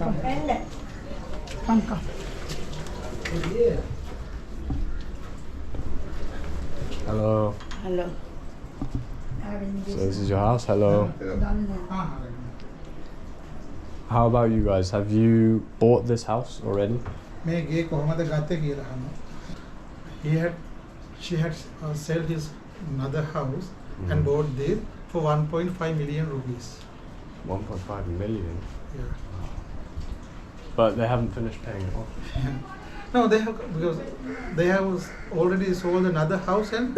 Lanka. Hello. Hello. So this is your house? Hello. How about you guys? Have you bought this house already? She had sold his mother house and bought this for 1.5 million rupees. 1.5 million? Yeah. But they haven't finished paying it off. No, they have, because they have already sold another house and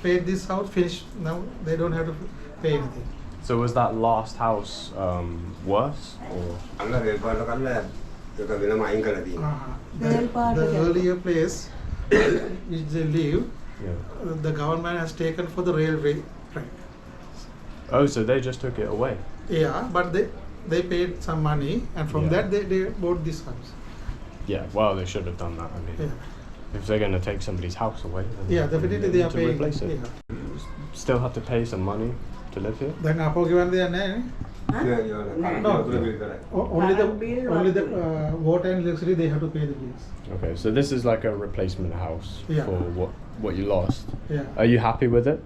paid this house, finished. Now they don't have to pay anything. So was that last house worse? Or? The earlier place which they live, the government has taken for the railway track. Oh, so they just took it away? Yeah, but they paid some money and from that they bought this house. Yeah, well, they should have done that. I mean, if they're going to take somebody's house away, then definitely they are paying. Replace it. Still have to pay some money to live here? Then only the water and electricity they have to pay the bills. Okay, so this is like a replacement house for what you lost. Yeah. Are you happy with it?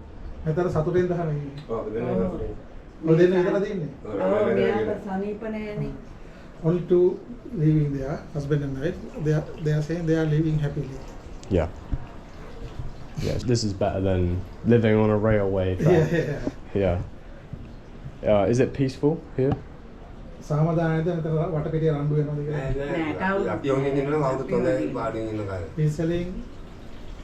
Only two living there, husband and wife. They are saying they are living happily. Yeah. Yes, this is better than living on a railway track. Yeah. Is it peaceful here? He's saying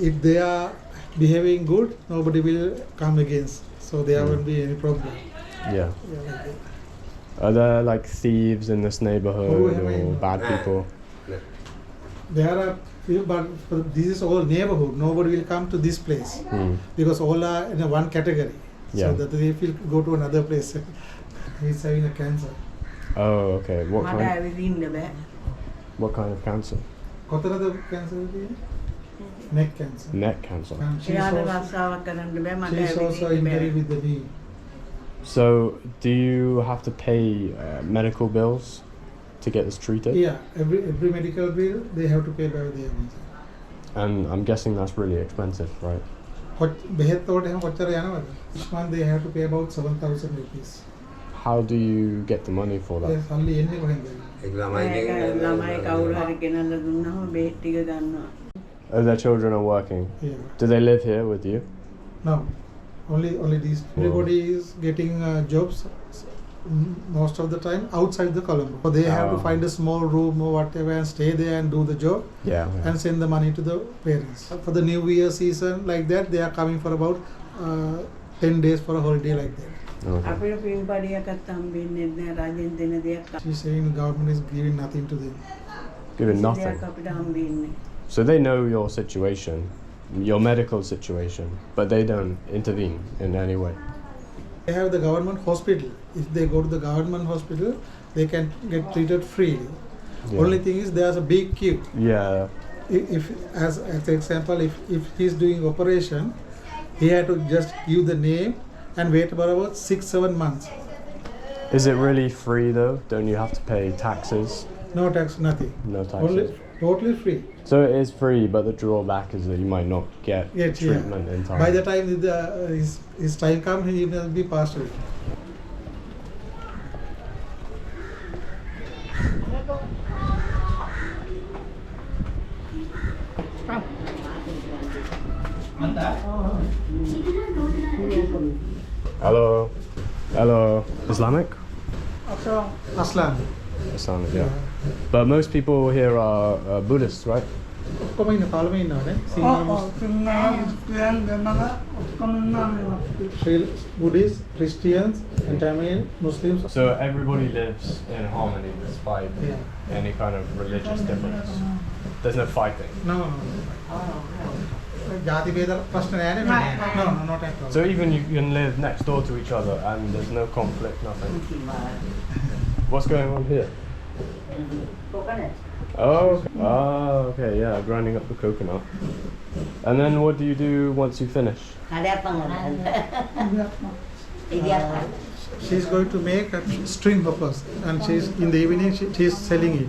if they are behaving good, nobody will come against. So there won't be any problem. Yeah. Are there like thieves in this neighborhood or bad people? There are few, but this is all neighborhood. Nobody will come to this place because all are in a one category. So that they will go to another place. He's having a cancer. Oh, okay. What kind of cancer? Neck cancer. Neck cancer. She's also injured with the knee. So, do you have to pay medical bills to get this treated? Yeah, every medical bill they have to pay by their own. And I'm guessing that's really expensive, right? Each month they have to pay about 7,000 rupees. How do you get the money for that? Their children are working? Yeah. Do they live here with you? No. Only these. Everybody is getting jobs most of the time outside the Colombo. So they have to find a small room or whatever and stay there and do the job and send the money to the parents. For the New Year season like that, they are coming for about 10 days for a holiday like that. Okay. She's saying government is giving nothing to them. Giving nothing? So they know your situation, your medical situation, but they don't intervene in any way. They have the government hospital. If they go to the government hospital, they can get treated freely. Yeah. Only thing is there's a big queue. Yeah. If as example, if he's doing operation, he had to just give the name and wait for about 6-7 months. Is it really free though? Don't you have to pay taxes? No tax, nothing. No taxes. Only totally free. So it is free, but the drawback is that you might not get treatment in time. By the time his time comes, he will be passed away. Hello. Hello. Islamic? Aslan. Islamic, yeah. But most people here are Buddhists, right? Buddhists, Christians, and Tamil, Muslims. So everybody lives in harmony despite any kind of religious difference. There's no fighting. No. No, not at all. So even you can live next door to each other and there's no conflict, nothing. What's going on here? Coconut. Oh, okay, yeah, grinding up the coconut. And then what do you do once you finish? she's going to make string hoppers, and she's in the evening she's selling it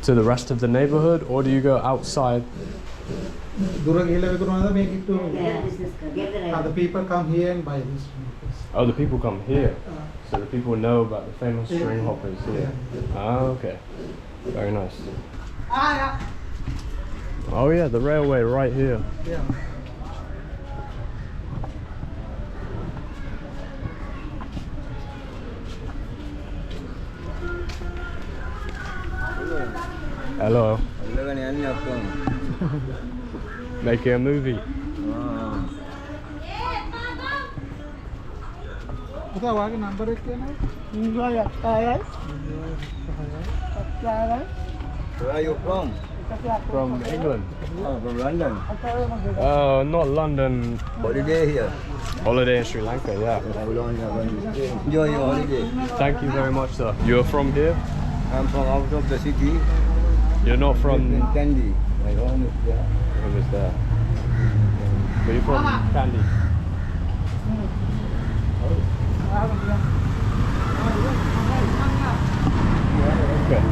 to the rest of the neighborhood, or do you go outside? The people come here and buy this. Oh, the people come here, so the people know about the famous string hoppers here. Ah, okay, very nice. Oh yeah, the railway right here. Yeah. Hello. Making a movie. Number Where are you from? From England. Oh, from London. Oh, not London. Holiday here. Holiday in Sri Lanka, yeah. Enjoy your holiday. Thank you very much, sir. You're from here? I'm from out of the city. You're not from... In Kandy. My home is there. Who was there? Where you from? Kandy. Okay.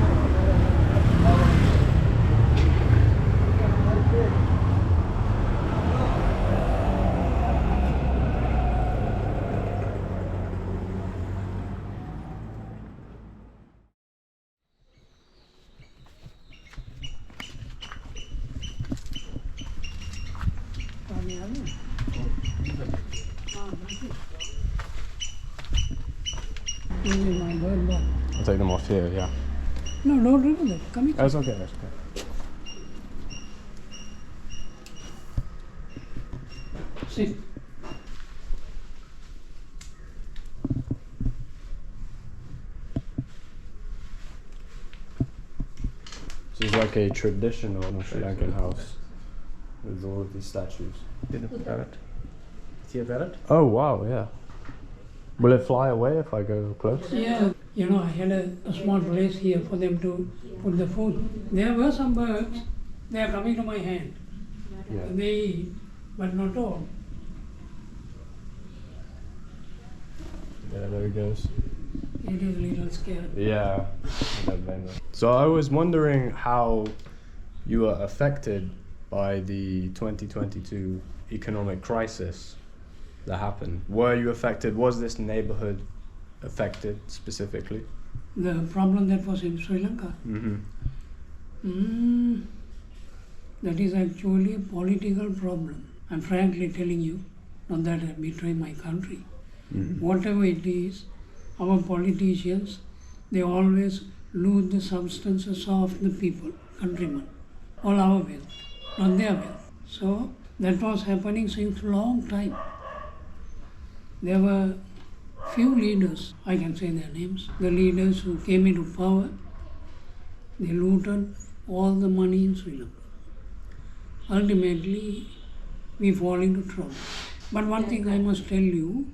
I'll take them off here, yeah. No, don't remove that. Come here. That's okay, that's okay. Sit. This is like a traditional Sri Lankan house with all of these statues. See a parrot? Oh wow, yeah. Will it fly away if I go close? Yeah, you know, I had a small place here for them to put the food. There were some birds, they are coming to my hand. Yeah. They eat, but not all. Yeah, there it goes. It is a little scary. Yeah. So I was wondering how you were affected by the 2022 economic crisis that happened. Were you affected? Was this neighborhood affected specifically? The problem that was in Sri Lanka, that is actually a political problem. I'm frankly telling you, not that I betray my country. Whatever it is, our politicians, they always loot the substances of the people, countrymen, all our wealth, not their wealth. So that was happening since a long time. There were few leaders, I can say their names, the leaders who came into power, they looted all the money in Sri Lanka. Ultimately, we fall into trouble. But one thing I must tell you,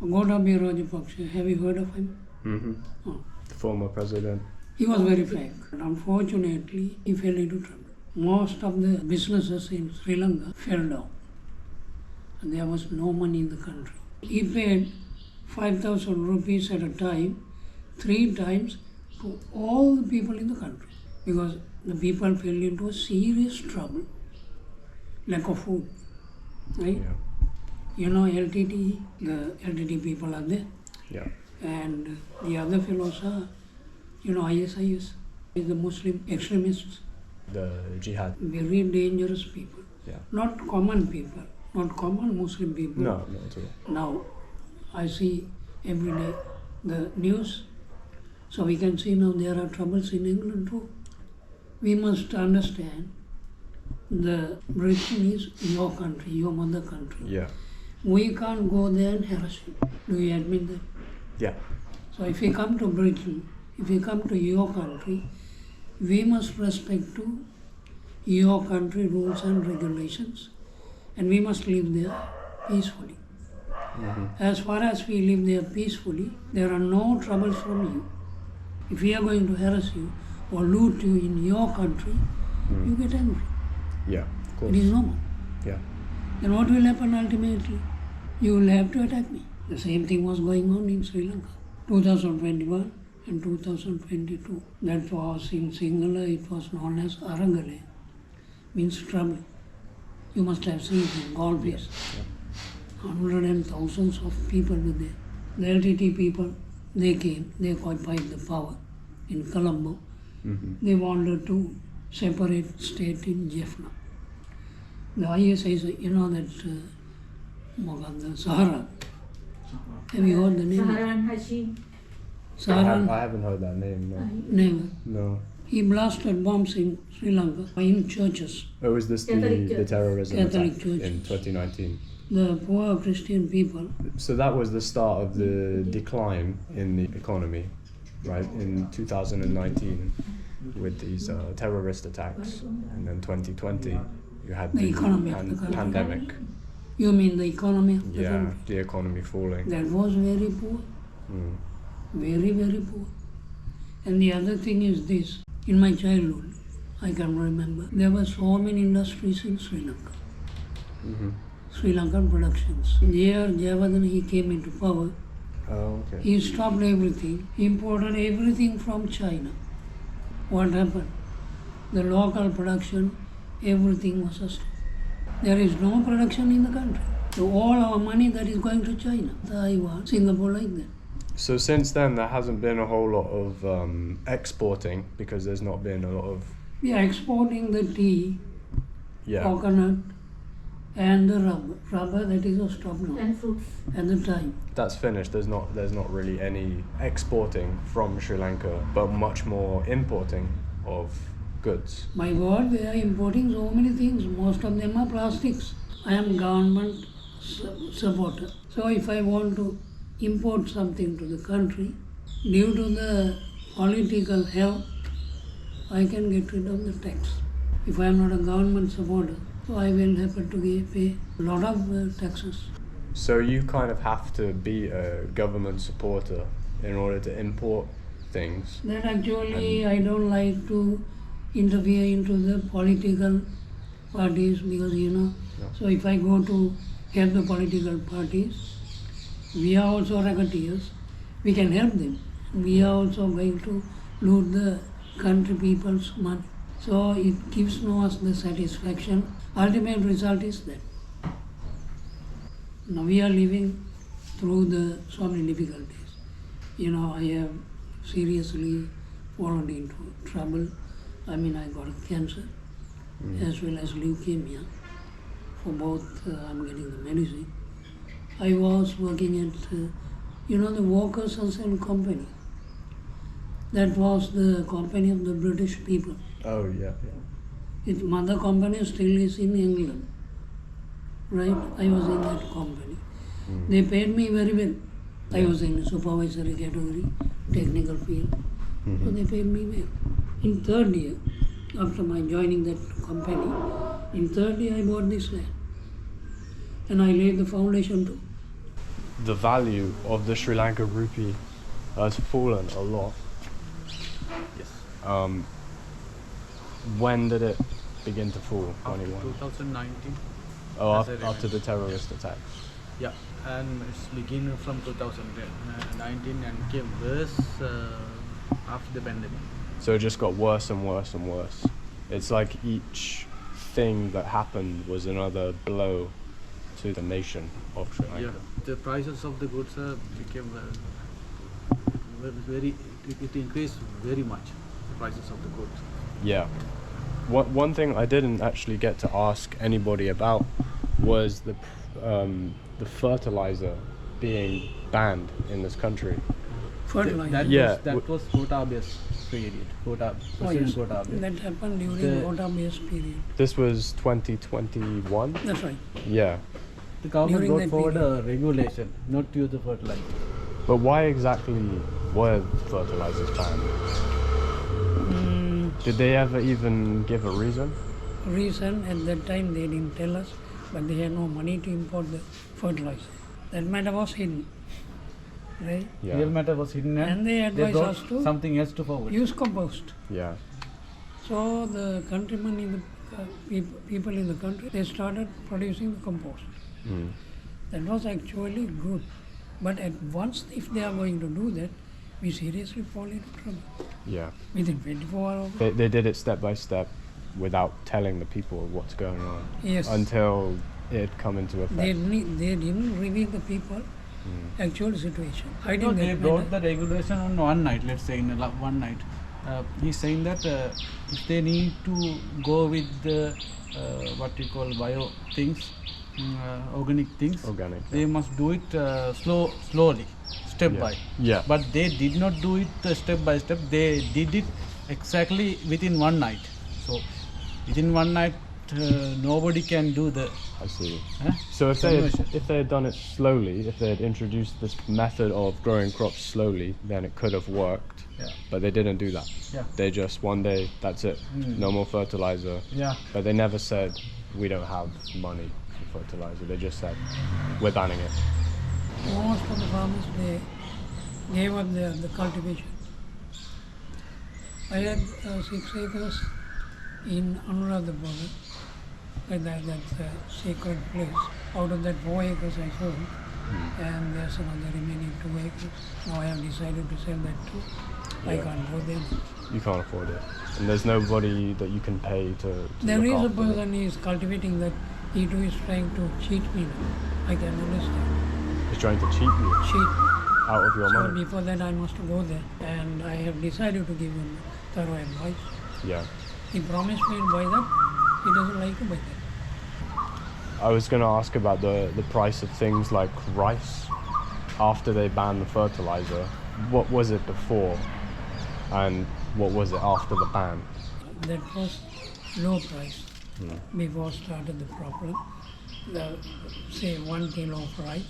Gotabaya Rajapaksa, have you heard of him? Oh. The former president. He was very frank. Unfortunately, he fell into trouble. Most of the businesses in Sri Lanka fell down. And there was no money in the country. He paid 5,000 rupees at a time, 3 times to all the people in the country. Because the people fell into a serious trouble. Lack of food. Right? Yeah. You know LTT, the LTT people are there. Yeah. And the other fellows are, you know, ISIS, the Muslim extremists. The jihad. Very dangerous people. Yeah. Not common people, not common Muslim people. No, not at all. Now, I see every day the news, so we can see now there are troubles in England too. We must understand the Britain is your country, your mother country. Yeah. We can't go there and harass you. Do you admit that? Yeah. So if we come to Britain, if we come to your country, we must respect to your country rules and regulations, and we must live there peacefully. As far as we live there peacefully, there are no troubles from you. If we are going to harass you or loot you in your country, you get angry. Yeah, of course. It is normal. Yeah. Then what will happen ultimately? You will have to attack me. The same thing was going on in Sri Lanka. 2021 and 2022. That was in Sinhala, it was known as Aragalaya, means trouble. You must have seen it in Gold Beach. Hundreds and thousands of people were there. The LTT people, they came, they occupied the power in Colombo. They wanted to separate state in Jaffna. The ISIS, you know that the Sahara. Have you heard the name? Saharan I haven't heard that name, no. Never. No. He blasted bombs in Sri Lanka, in churches. Oh, was this the terrorism Catholic attack churches. in 2019? The poor Christian people, So that was the start of the decline in the economy, right? In 2019, with these terrorist attacks, and then 2020, you had The economy of the country. pandemic. you mean the economy of the Yeah, country? the economy falling. That was very poor, Mm. very, very poor. And the other thing is this, in my childhood, I can remember, there were so many industries in Sri Lanka. Mhm. Sri Lankan productions. There, Jayawardena, he came into power. Oh, okay. He stopped everything, he imported everything from China. What happened? The local production, everything was sustained. There is no production in the country. So all our money that is going to China, Taiwan, Singapore, like that. So since then, there hasn't been a whole lot of exporting because there's not been a lot of We are exporting the tea, yeah. coconut, and the rubber. Rubber that is a stop now And fruits. at the time. That's finished. There's not really any exporting from Sri Lanka, but much more importing of goods. My God, they are importing so many things. Most of them are plastics. I am government supporter. So if I want to import something to the country, due to the political help, I can get rid of the tax. If I am not a government supporter, so I will have to pay a lot of taxes. So you kind of have to be a government supporter in order to import things. That actually I don't like to interfere into the political parties because so if I go to help the political parties, we are also racketeers, we can help them. We are also going to loot the country people's money. So it gives no us the satisfaction. Ultimate result is that. Now we are living through so many difficulties. I have seriously fallen into trouble. I got cancer as well as leukemia. For both, I'm getting the medicine. I was working at, the Walker Sons and Company. That was the company of the British people. Oh yeah. Its mother company still is in England. Right? I was in that company. They paid me very well. I was in supervisory category, technical field. So they paid me well. In third year, after my joining that company, in third year I bought this land. And I laid the foundation too. The value of the Sri Lanka rupee has fallen a lot. Yes. When did it begin to fall? After 21. 2019. Oh, as I after the remember. terrorist attacks. Yeah, and it's beginning from 2019 and came worse after the pandemic. So it just got worse and worse and worse. It's like each thing that happened was another blow to the nation of Sri Lanka. Yeah, the prices of the goods became it increased very much, the prices of the goods. Yeah. One thing I didn't actually get to ask anybody about was the fertilizer being banned in this country. Fertilizer. That was quota-based period. President quota-based. That happened during quota-based period. This was 2021? That's right. Yeah. The government During brought that forward period. a regulation not to use the fertilizer. But why exactly were fertilizers banned? Did they ever even give a reason? Reason at that time they didn't tell us, but they had no money to import the fertilizer. That matter was hidden. Right? Yeah. Real matter was hidden And they advised brought us to something else to forward. use compost. Yeah. So the countrymen in the people in the country, they started producing the compost. That was actually good. But at once, if they are going to do that, we seriously fall into trouble. Yeah. Within 24 hours. They did it step by step without telling the people what's going on. Yes. Until it had come into effect. They didn't reveal the people actual situation. No, they brought the regulation on one night, let's say in one night. He's saying that if they need to go with the what we call bio things, organic things, they must do it slowly, step by. Yeah. But they did not do it step by step. They did it exactly within one night. So within one night, nobody can do the. I see. So if they had done it slowly, if they had introduced this method of growing crops slowly, then it could have worked. Yeah. But they didn't do that. Yeah. They just one day, that's it. No more fertilizer. Yeah. But they never said we don't have money for fertilizer. They just said we're banning it. Most of the farmers, they gave up the cultivation. I had 6 acres in Anuradha border. That's a sacred place. Out of that 4 acres I sold, and there's another remaining 2 acres. Now I have decided to sell that too. I can't go there. You can't afford it. And there's nobody that you can pay to There look is a after person who is cultivating that. He too is trying to cheat me now. I can understand. He's trying to cheat you Cheat. out of your So money. before that I must go there, and I have decided to give him thorough advice. Yeah. He promised me to buy that. He doesn't like to buy that. I was going to ask about the price of things like rice after they banned the fertilizer. What was it before and what was it after the ban? That was low price before started the problem. Say 1 kilo of rice,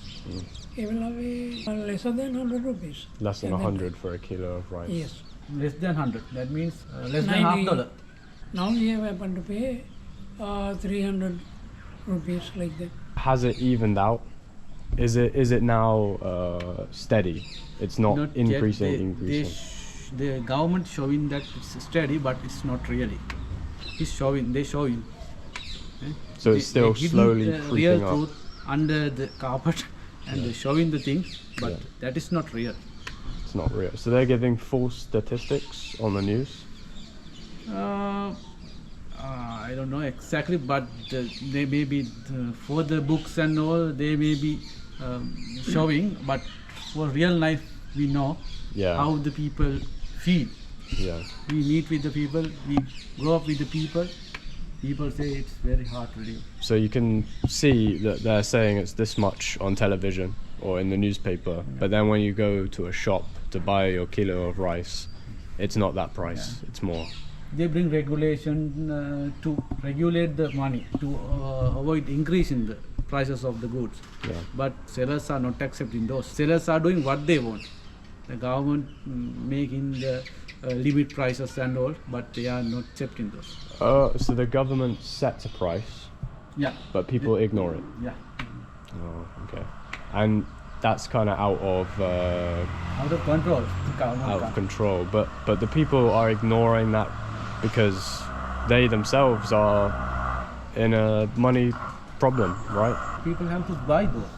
it will be lesser than 100 rupees. Less than 100 for a kilo of rice? Yes. Less than 100. That means less than $50. Now we have happened to pay 300 rupees like that. Has it evened out? Is it now steady? It's not increasing. The government showing that it's steady, but it's not really. They're showing. So it's still slowly creeping real up. truth under the carpet, and they're showing the things, but that is not real. It's not real. So they're giving false statistics on the news? I don't know exactly, but they may be for the books and all, they may be showing, but for real life we know how the people feel. Yeah. We meet with the people, we grow up with the people. People say it's very hard to live. So you can see that they're saying it's this much on television or in the newspaper, but then when you go to a shop to buy your kilo of rice, it's not that price, it's more. They bring regulation to regulate the money, to avoid increase in the prices of the goods. Yeah. But sellers are not accepting those. Sellers are doing what they want. The government making the limit prices and all, but they are not accepting those. So the government sets a price, but people ignore it. Yeah. Oh, okay. And that's kind of out of control. Out of control. But the people are ignoring that because they themselves are in a money problem, right? People have to buy those,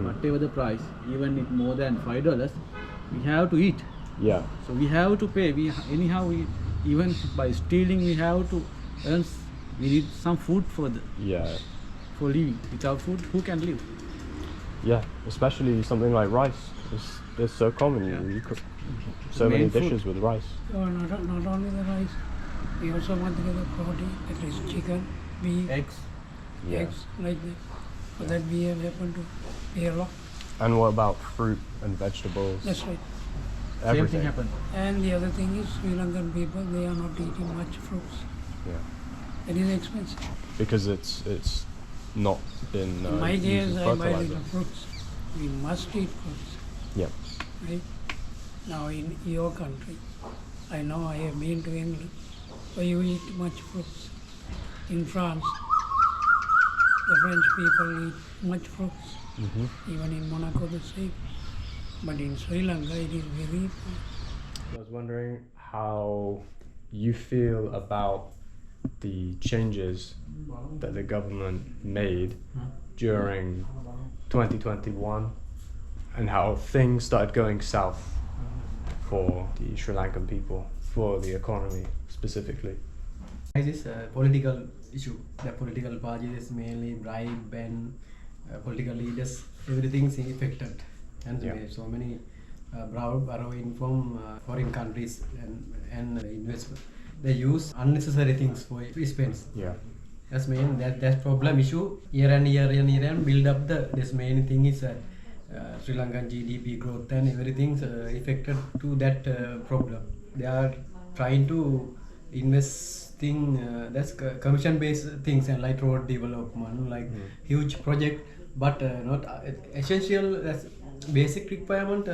whatever the price, even if more than $5, we have to eat. Yeah. So we have to pay. Even by stealing, we have to earn. We need some food for living. Without food, who can live? Yeah, especially something like rice. It's so common. You cook so many dishes with rice. So not only the rice, we also want to get the protein, at least chicken, beef, eggs like that. So that we have happened to pay a lot. And what about fruit and vegetables? That's right. Everything. Same thing happened. And the other thing is, Sri Lankan people, they are not eating much fruits. Yeah. It is expensive. Because it's not been In my case, I buy fertilizer. little fruits. We must eat fruits. Yeah. Right? Now in your country, I know I have been to England, so you eat much fruits. In France, the French people eat much fruits. Even in Monaco the same. But in Sri Lanka it is very important. I was wondering how you feel about the changes that the government made during 2021 and how things started going south for the Sri Lankan people, for the economy specifically. This is a political issue. The political party is mainly bribe and political leaders. Everything is affected, and so many borrowing from foreign countries and investment. They use unnecessary things for expense. Yeah. That's main that problem issue year and build up this main thing is Sri Lankan GDP growth and everything's affected to that problem. They are trying to investing that's commission based things and like road development, like huge project, but not essential. That's basic requirement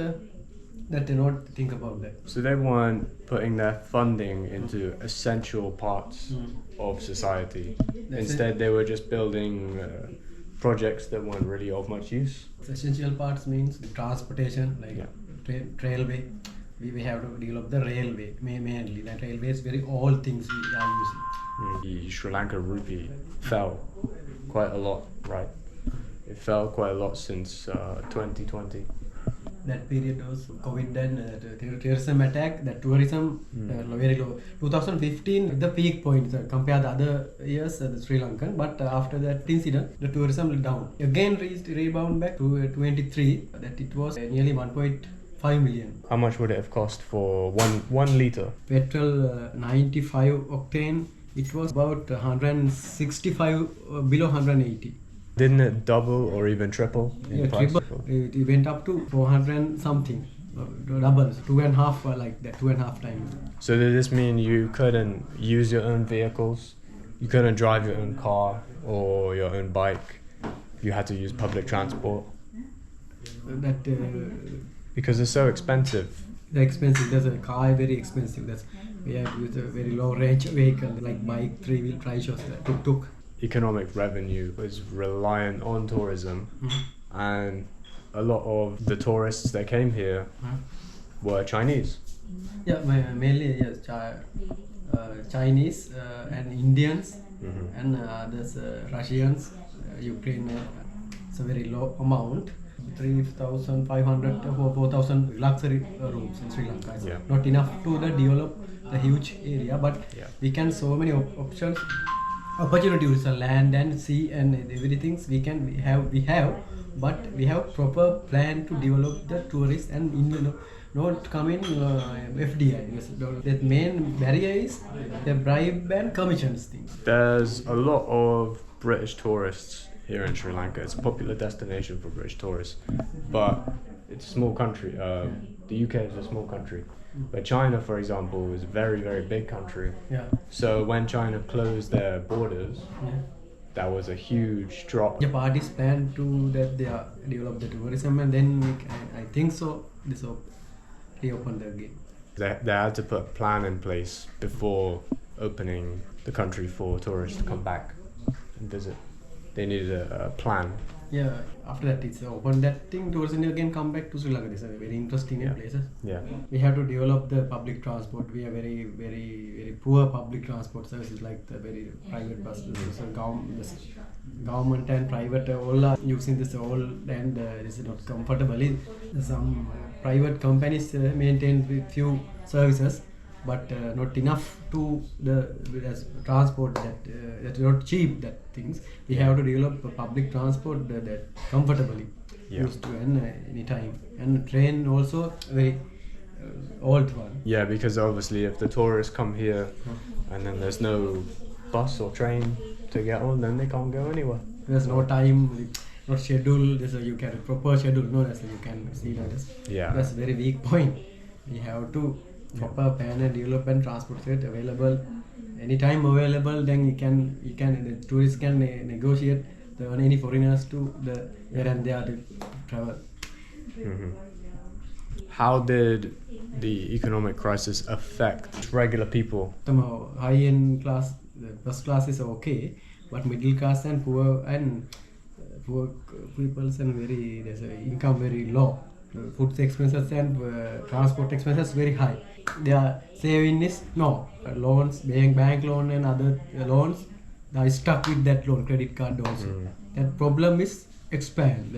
that they not think about that. So they weren't putting their funding into essential parts of society. Instead, they were just building projects that weren't really of much use. Essential parts means transportation, like railway. We have to develop the railway mainly. That railway is very old things we are using. The Sri Lanka rupee fell quite a lot, right? It fell quite a lot since 2020. That period was COVID and terrorism attack, the tourism very low. 2015, the peak point compared to other years, the Sri Lankan, but after that incident, the tourism down. Again rebound back to 23, that it was nearly 1.5 million. How much would it have cost for one litre? Petrol 95 octane, it was about 165, below 180. Didn't it double or even triple in price? Triple. It went up to 400 something, doubles, 2.5 like that, 2.5 times. So did this mean you couldn't use your own vehicles? You couldn't drive your own car or your own bike? You had to use public transport? That because it's so expensive. the expensive. There's a car very expensive. That's we have to use a very low range vehicle like bike, 3-wheel trishaws, tuk-tuk. Economic revenue was reliant on tourism, and a lot of the tourists that came here were Chinese. Yeah, mainly yes, Chinese and Indians and there's Russians, Ukraine. It's a very low amount. 3,500 to 4,000 luxury rooms in Sri Lanka. It's not enough to develop the huge area, but we can so many options. Opportunities, land and sea and everything we have, but we have proper plan to develop the tourists and not come in FDI. The main barrier is the bribe and commissions things. There's a lot of British tourists here in Sri Lanka. It's a popular destination for British tourists, but it's a small country. The UK is a small country. But China, for example, is a very, very big country. Yeah. So when China closed their borders, that was a huge drop. The parties plan to that they are develop the tourism, and then I think so. This will reopen the again. They had to put a plan in place before opening the country for tourists to come back and visit. They needed a plan. Yeah, after that it's open that thing, tourism again come back to Sri Lanka. It's a very interesting places. Yeah. We have to develop the public transport. We are very, very, very poor public transport services like the very private buses. So government and private all are using this all, and this is not comfortable. Some private companies maintain with few services, but not enough to the transport that's not cheap. That things we have to develop a public transport that comfortably used to any time, and train also very old one. Yeah, because obviously if the tourists come here and then there's no bus or train to get on, then they can't go anywhere. There's no time, not schedule. There's you can proper schedule. No, that's you can see that. That's very weak point. We have to proper plan and develop and transport it available anytime available. Then you can the tourists can negotiate any foreigners to the here and there to travel. How did the economic crisis affect regular people? The high-end class, the first class is okay, but middle class and poor peoples and there's income very low. Food expenses and transport expenses very high. Their saving is loans, bank loan and other loans. They are stuck with that loan, credit card also. That problem is expand.